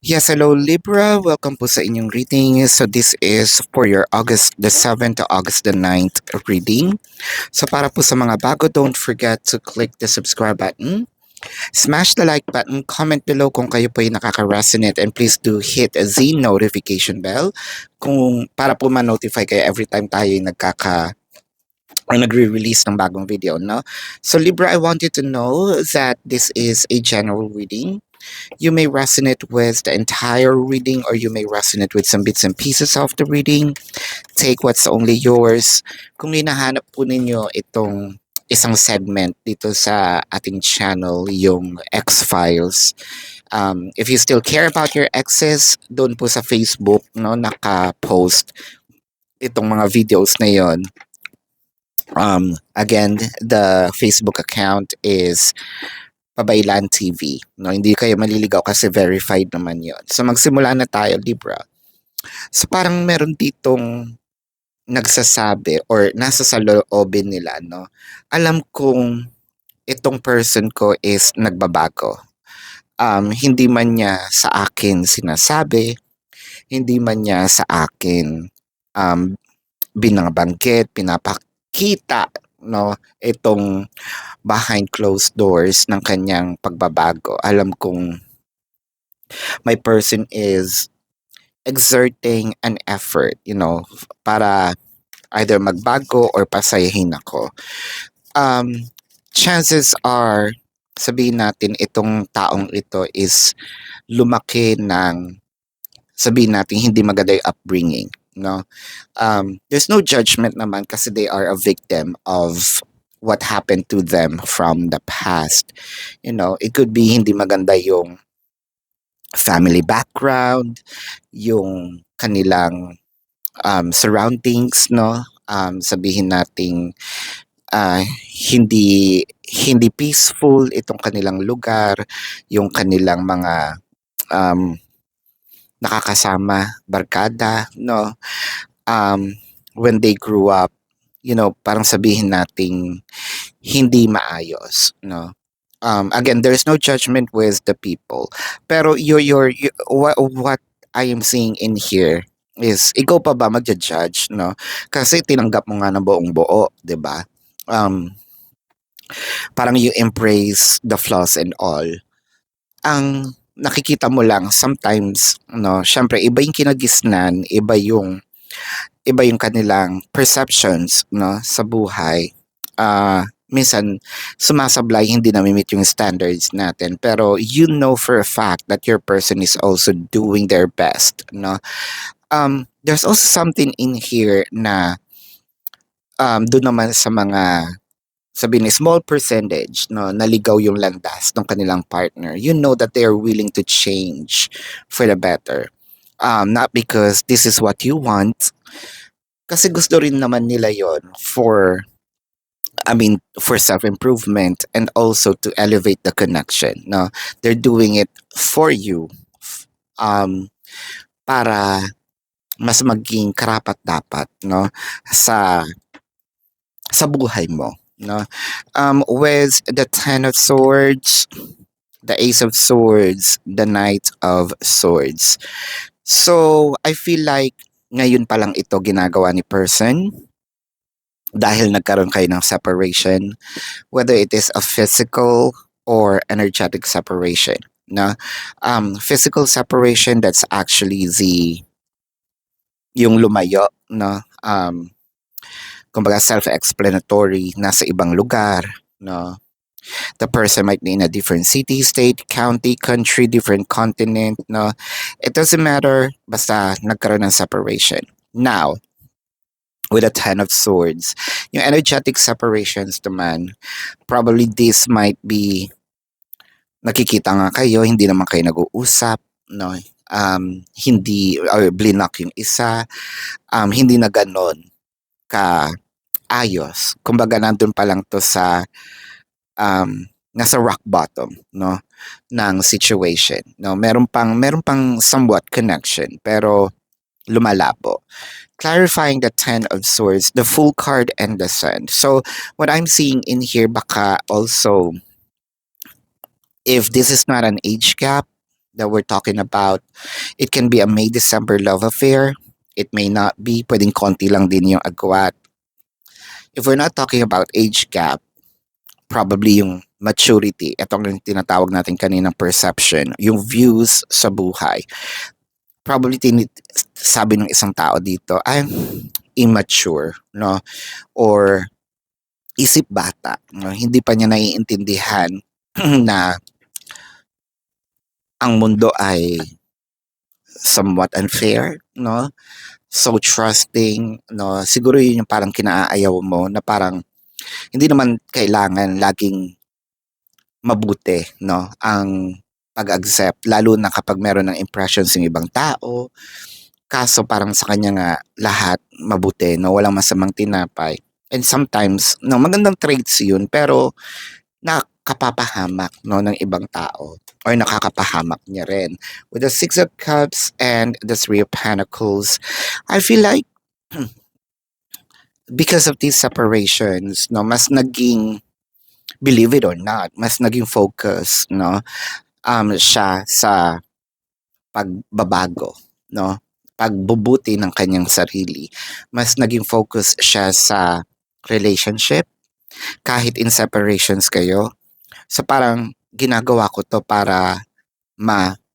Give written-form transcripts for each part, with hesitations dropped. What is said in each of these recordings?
Yes, hello Libra. Welcome po sa inyong reading. So this is for your August the 7th to August the 9th reading. So para po sa mga bago, don't forget to click the subscribe button. Smash the like button, comment below kung kayo po ay nakaka-resonate, and please do hit the notification bell kung para po ma-notify kayo every time tayo ay nagre-release ng bagong video, no? So Libra, I want you to know that this is a general reading. You may resonate with the entire reading or you may resonate with some bits and pieces of the reading. Take what's only yours. Kung hinahanap po ninyo itong isang segment dito sa ating channel, yung X-Files. If you still care about your exes, doon po sa Facebook, no, naka-post itong mga videos na yon. Again, the Facebook account is Pabaylan TV. No, hindi kayo maliligaw kasi verified naman yon. So magsimula na tayo, Libra. So parang meron ditong nagsasabi or nasa sa loobin nila, no? Alam kong itong person ko is nagbabago. Hindi man niya sa akin sinasabi, hindi man niya sa akin um, binabanggit, pinapakita, no, itong behind closed doors ng kanyang pagbabago. Alam kong my person is exerting an effort, para either magbago or pasayahin ako. Chances are, sabihin natin, itong taong ito is lumaki ng, sabihin natin, hindi maganda yung upbringing. No? There's no judgment naman kasi they are a victim of what happened to them from the past. It could be hindi maganda yung family background, yung kanilang surroundings, no? Sabihin nating hindi hindi peaceful itong kanilang lugar, yung kanilang mga um, nakakasama, barkada, no? When they grew up, parang sabihin nating hindi maayos, no? Again, there's no judgment with the people. Pero what I am seeing in here is, ikaw pa ba magja-judge, no? Kasi tinanggap mo nga ng buong buo, 'di ba? Parang you embrace the flaws and all. Ang nakikita mo lang sometimes, no, syempre iba yung kinagisnan, iba yung kanilang perceptions, no, sa buhay. Minsan sumasablay, hindi nami-meet yung standards natin, pero you know for a fact that your person is also doing their best, no. There's also something in here na doon naman sa mga, sabihin ni small percentage, no, naligaw yung landas ng kanilang partner. You know that they are willing to change for the better. Not because this is what you want, kasi gusto rin naman nila yon for self-improvement and also to elevate the connection, no. They're doing it for you, um para mas maging karapat dapat, no, sa buhay mo, no. With the 10 of swords, the ace of swords, the knight of swords. So I feel like ngayon pa lang ito ginagawa ni person dahil nagkaroon kayo ng separation, whether it is a physical or energetic separation, no. Physical separation, that's actually yung lumayo, no. Kumbaga self-explanatory, nasa ibang lugar, no. The person might be in a different city, state, county, country, different continent, no. It doesn't matter, basta nagkaroon ng separation. Now, with a 10 of swords, yung energetic separations naman, probably this might be, nakikita nga kayo, hindi naman kayo nag-uusap, no. Hindi, or blinak yung isa, hindi na ganon ka ayos. Kumbaga nandun pa lang to sa nasa rock bottom, no, ng situation, no. Meron pang somewhat connection pero lumalabo. Clarifying the 10 of swords, the full card, and the sun. So what I'm seeing in here, baka also, if this is not an age gap, that we're talking about. It can be a May December love affair. It may not be. Pwedeng konti lang din yung agwat. If we're not talking about age gap, probably yung maturity. Ito ang tinatawag natin kaninang perception. Yung views sa buhay. Probably sabi ng isang tao dito, I'm immature, no? Or isip bata, no? Hindi pa niya naiintindihan na ang mundo ay somewhat unfair, no? So trusting, no? Siguro yun yung parang kinaayaw mo na parang hindi naman kailangan laging mabuti, no? Ang pag-accept, lalo na kapag meron ng impressions yung ibang tao. Kaso parang sa kanya nga lahat mabuti, no? Walang masamang tinapay. And sometimes, no, magandang traits yun, pero nakapapahamak, no, ng ibang tao or nakakapahamak niya rin. With the Six of Cups and the Three of Pentacles, I feel like because of these separations, no, mas naging, believe it or not, mas naging focus, no, siya sa pagbabago, no, pagbubuti ng kanyang sarili. Mas naging focus siya sa relationship, kahit in separations kayo. So parang ginagawa ko to para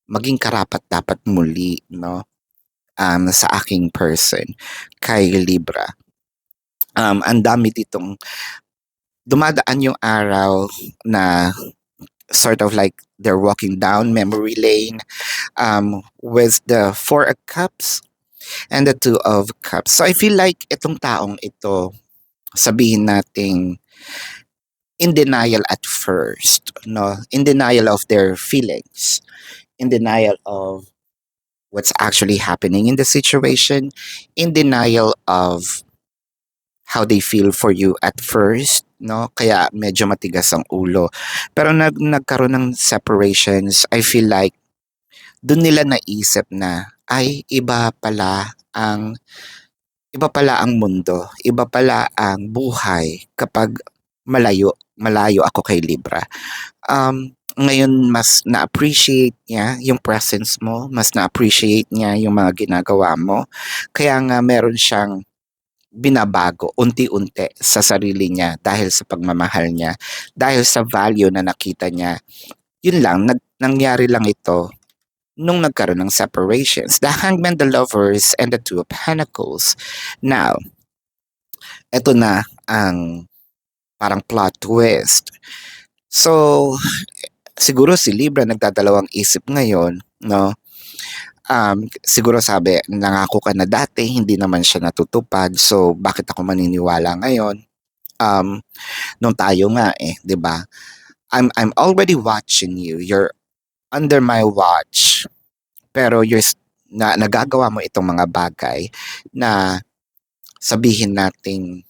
maging karapat-dapat muli, no, sa aking person, kay Libra. Ang dami ditong dumadaan yung araw na sort of like they're walking down memory lane with the Four of Cups and the Two of Cups. So I feel like itong taong ito, sabihin nating in denial at first, no? In denial of their feelings, in denial of what's actually happening in the situation, in denial of how they feel for you at first, no? Kaya medyo matigas ang ulo. Pero nagkaroon ng separations, I feel like doon nila naisip na ay iba pala ang mundo, iba pala ang buhay kapag malayo ako kay Libra. Ngayon mas na-appreciate niya yung presence mo, mas na-appreciate niya yung mga ginagawa mo. Kaya nga meron siyang binabago unti-unti sa sarili niya dahil sa pagmamahal niya, dahil sa value na nakita niya. Yun lang, nangyari lang ito nung nagkaroon ng separations. The Hangman, the Lovers, and the Two of Pentacles. Now, eto na ang parang plot twist. So, siguro si Libra nagdadalawang isip ngayon, no? Siguro sabi, nangako ka na dati, hindi naman siya natutupad. So, bakit ako maniniwala ngayon? Nung tayo nga 'di ba? I'm already watching you. You're under my watch. Pero nagagawa mo itong mga bagay na sabihin nating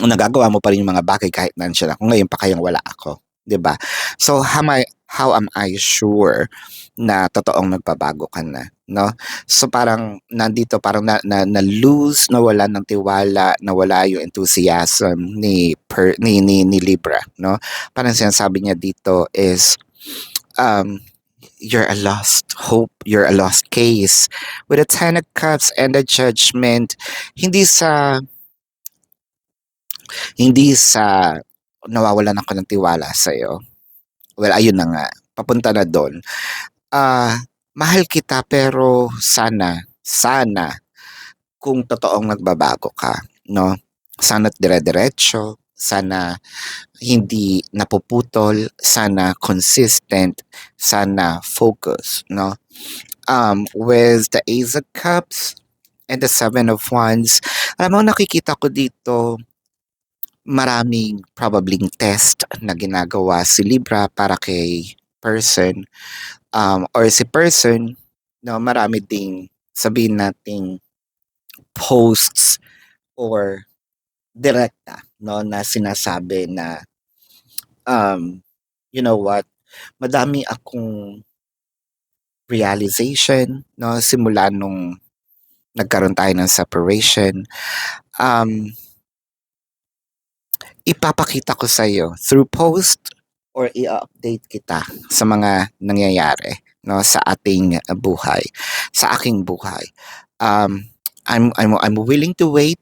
nagagawa mo pa rin yung mga bagay kahit nandiyan ako. Ngayon pa kayang wala ako, 'di ba? So how am I sure na totoong nagbabago ka na, no? So parang nandito parang na lose, nawala ng tiwala, nawala yung enthusiasm ni Libra, no? Parang sinasabi niya dito is you're a lost hope, you're a lost case. With the Ten of Cups and the Judgment, hindi sa nawawalan ako ng tiwala sa iyo. Well, ayun na nga, papunta na doon. Mahal kita pero sana kung totoong nagbabago ka, no? Sana't dire-diretso, sana hindi napuputol, sana consistent, sana focus, no? With the Ace of Cups and the Seven of Wands, alam mo, nakikita ko dito maraming probably test na ginagawa si Libra para kay person, or si person, no, marami ding sabihin nating posts or direkta, no, na sinasabi na you know what, madami akong realization, no, simula nung nagkaroon tayo ng separation. Ipapakita ko sa iyo through post or i-update kita sa mga nangyayari. no, sa ating buhay, sa aking buhay. Um, I'm willing to wait,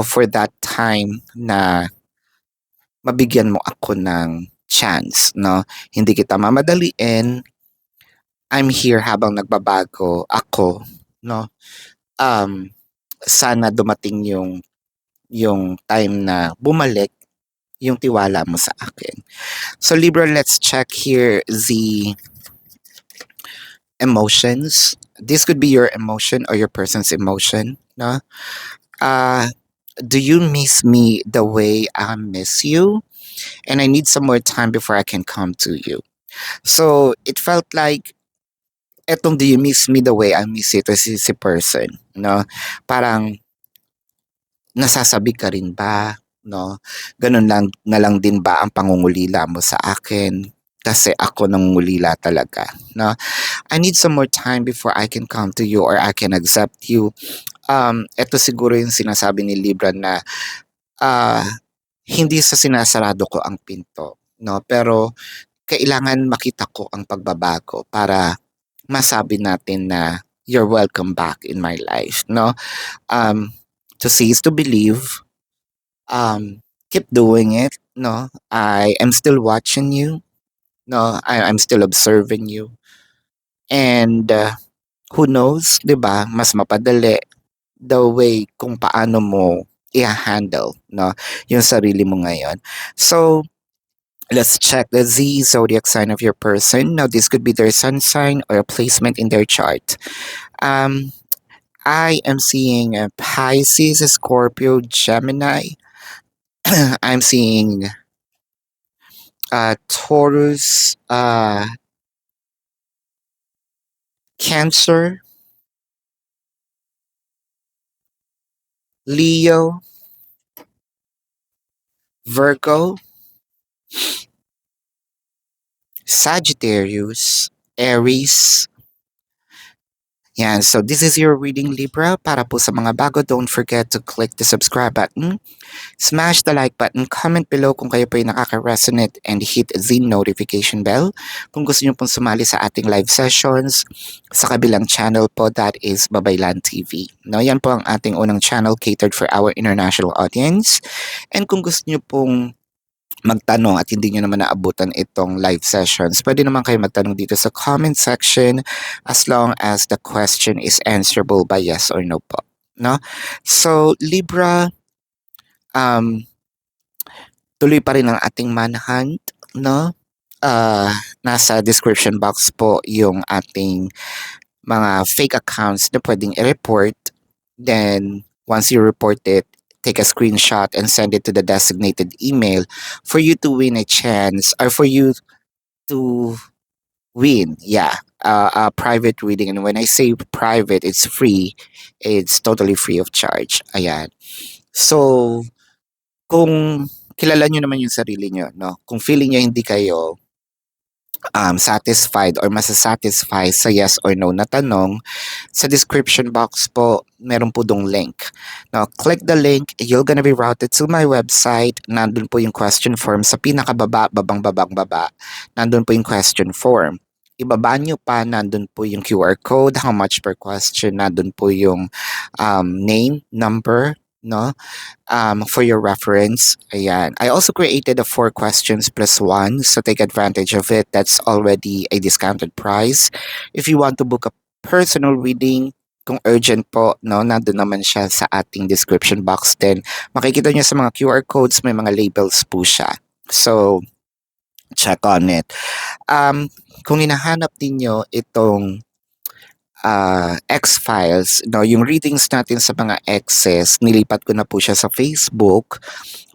for that time na mabigyan mo ako ng chance, no? Hindi kita mamadaliin. I'm here habang nagbabago ako, no? Um, Sana dumating yung time na bumalik yung tiwala mo sa akin. So Libra, let's check here the emotions. This could be your emotion or your person's emotion, no? Uh, do you miss me the way I miss you? And I need some more time before I can come to you. So it felt like etong do you miss me the way I miss you to si person, no? Parang nasasabi ka rin ba, no? Ganun lang na lang din ba ang pangungulila mo sa akin? Kasi ako nangungulila talaga, no? I need some more time before I can come to you or I can accept you. Ito siguro yung sinasabi ni Libra na ah, hindi sa sinasarado ko ang pinto, no? Pero kailangan makita ko ang pagbabago para masabi natin na you're welcome back in my life, no? Um, to see is to believe. Keep doing it, no? I am still watching you, no? I'm still observing you. And who knows, 'di ba? Mas mapadali the way kung paano mo i-handle, no, yung sarili mo ngayon. So, let's check the Z zodiac sign of your person. Now, this could be their sun sign or a placement in their chart. Um, I am seeing Pisces, Scorpio, Gemini. I'm seeing Taurus, Cancer, Leo, Virgo, Sagittarius, Aries. Yan, so this is your reading, Libra. Para po sa mga bago, don't forget to click the subscribe button, smash the like button, comment below kung kayo po ay nakaka-resonate, and hit the notification bell kung gusto nyo pong sumali sa ating live sessions sa kabilang channel po, that is Babaylan TV. No, yan po ang ating unang channel catered for our international audience. And kung gusto nyo pong magtanong at hindi nyo naman naabutan itong live sessions, pwede naman kayo magtanong dito sa comment section as long as the question is answerable by yes or no po. No? So, Libra, tuloy pa rin ang ating manhunt, no? Nasa description box po yung ating mga fake accounts na pwedeng i-report. Then, once you report it, take a screenshot and send it to the designated email for you to win a chance or for you to win, a private reading. And when I say private, it's free. It's totally free of charge. Ayan. So, kung kilala nyo naman yung sarili nyo, no? Kung feeling nyo hindi kayo satisfied or masasatisfy sa yes or no na tanong, sa description box po, meron po dong link. Now, click the link, you're gonna be routed to my website. Nandun po yung question form sa pinakababa, babang baba. Nandun po yung question form. Ibaba nyo pa, nandun po yung QR code, how much per question, nandun po yung name, number, no? For your reference. Ayan. I also created a 4 questions plus 1, so take advantage of it. That's already a discounted price. If you want to book a personal reading, kung urgent po, no, nandun naman siya sa ating description box din. Makikita nyo sa mga QR codes, may mga labels po siya. So, check on it. Kung hinahanap ninyo itong X-Files, no, yung readings natin sa mga exes, nilipat ko na po siya sa Facebook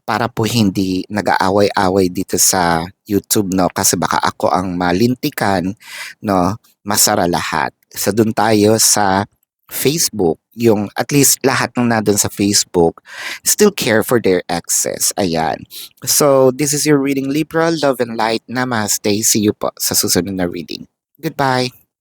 para po hindi nag-aaway-away dito sa YouTube, no, kasi baka ako ang malintikan, no, masara lahat. So doon tayo sa Facebook, yung at least lahat ng nandun sa Facebook still care for their exes. Ayan. So this is your reading, Libra. Love and light. Namaste. See you po sa susunod na reading. Goodbye.